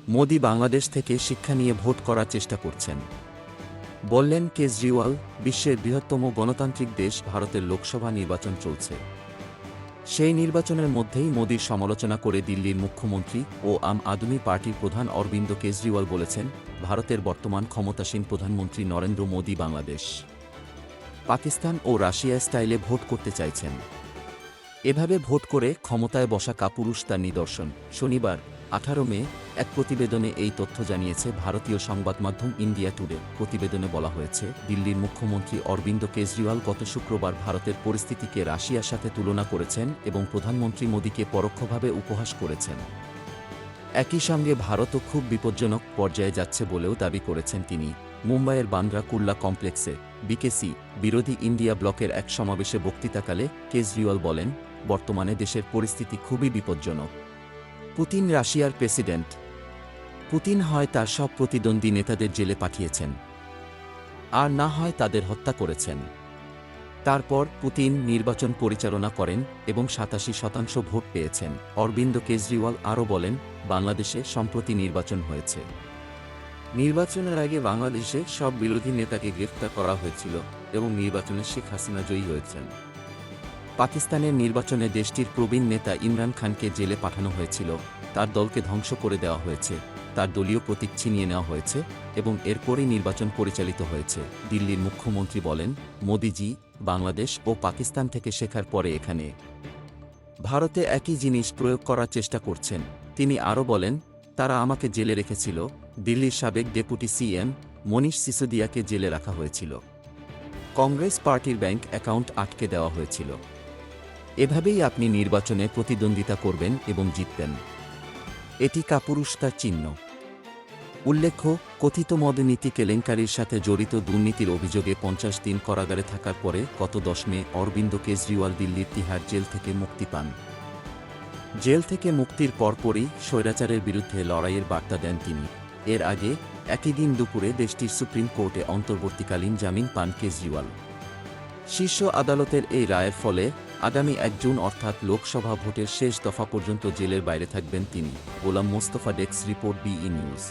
মোদি বাংলাদেশ থেকে শিক্ষা নিয়ে ভোট করার চেষ্টা করছেন, বললেন কেজরিওয়াল। বিশ্বের বৃহত্তম গণতান্ত্রিক দেশ ভারতের লোকসভা নির্বাচন চলছে। সেই নির্বাচনের মধ্যেই মোদির সমালোচনা করে দিল্লির মুখ্যমন্ত্রী ও আম আদমি পার্টির প্রধান অরবিন্দ কেজরিওয়াল বলেছেন, ভারতের বর্তমান ক্ষমতাসীন প্রধানমন্ত্রী নরেন্দ্র মোদি বাংলাদেশ, পাকিস্তান ও রাশিয়া স্টাইলে ভোট করতে চাইছেন। এভাবে ভোট করে ক্ষমতায় বসা কাপুরুষ তার নিদর্শন। শনিবার 18 মে এক প্রতিবেদনে এই তথ্য জানিয়েছে ভারতীয় সংবাদমাধ্যম ইন্ডিয়া টুডে। প্রতিবেদনে বলা হয়েছে, দিল্লির মুখ্যমন্ত্রী অরবিন্দ কেজরিওয়াল গত শুক্রবার ভারতের পরিস্থিতিকে রাশিয়ার সাথে তুলনা করেছেন এবং প্রধানমন্ত্রী মোদিকে পরোক্ষভাবে উপহাস করেছেন। একই সঙ্গে ভারতও খুব বিপজ্জনক পর্যায়ে যাচ্ছে বলেও দাবি করেছেন তিনি। মুম্বাইয়ের বান্দ্রা কুর্লা কমপ্লেক্সে বিকেসি বিরোধী ইন্ডিয়া ব্লকের এক সমাবেশে বক্তৃতাকালে কেজরিওয়াল বলেন, বর্তমানে দেশের পরিস্থিতি খুবই বিপজ্জনক। পুতিন রাশিয়ার প্রেসিডেন্ট। পুতিন হয় তার সব প্রতিদ্বন্দ্বী নেতাদের জেলে পাঠিয়েছেন, আর না হয় তাদের হত্যা করেছেন। তারপর পুতিন নির্বাচন পরিচালনা করেন এবং 87% ভোট পেয়েছেন। অরবিন্দ কেজরিওয়াল আরও বলেন, বাংলাদেশে সম্প্রতি নির্বাচন হয়েছে। নির্বাচনের আগে বাংলাদেশে সব বিরোধী নেতাকে গ্রেফতার করা হয়েছিল এবং নির্বাচনে শেখ হাসিনা জয়ী হয়েছেন। পাকিস্তানের নির্বাচনে দেশটির প্রবীণ নেতা ইমরান খানকে জেলে পাঠানো হয়েছিল, তার দলকে ধ্বংস করে দেওয়া হয়েছে, তার দলীয় প্রতীক ছিনিয়ে নেওয়া হয়েছে এবং এরপরই নির্বাচন পরিচালিত হয়েছে। দিল্লির মুখ্যমন্ত্রী বলেন, মোদিজি বাংলাদেশ ও পাকিস্তান থেকে শেখার পরে এখানে ভারতে একই জিনিস প্রয়োগ করার চেষ্টা করছেন। তিনি আরও বলেন, তারা আমাকে জেলে রেখেছিল। দিল্লির সাবেক ডেপুটি সিএম মনীষ সিসোদিয়াকে জেলে রাখা হয়েছিল। কংগ্রেস পার্টির ব্যাংক অ্যাকাউন্ট আটকে দেওয়া হয়েছিল। এভাবেই আপনি নির্বাচনে প্রতিদ্বন্দ্বিতা করবেন এবং জিতবেন। এটি কাপুরুষতার চিহ্ন। উল্লেখ্য, কথিত মদনীতি কেলেঙ্কারির সাথে জড়িত দুর্নীতির অভিযোগে 50 দিন কারাগারে থাকার পরে গত 10 মে অরবিন্দ কেজরিওয়াল দিল্লির তিহার জেল থেকে মুক্তি পান। জেল থেকে মুক্তির পরপরই স্বৈরাচারের বিরুদ্ধে লড়াইয়ের বার্তা দেন তিনি। এর আগে একই দিন দুপুরে দেশটির সুপ্রিম কোর্টে অন্তর্বর্তীকালীন জামিন পান কেজরিওয়াল। শীর্ষ আদালতের এই রায়ের ফলে আগামী 1 জুন অর্থাৎ লোকসভা ভোটের শেষ দফা পর্যন্ত জেলের বাইরে থাকবেন তিনি। Golam Mostafa, desk report, BE news.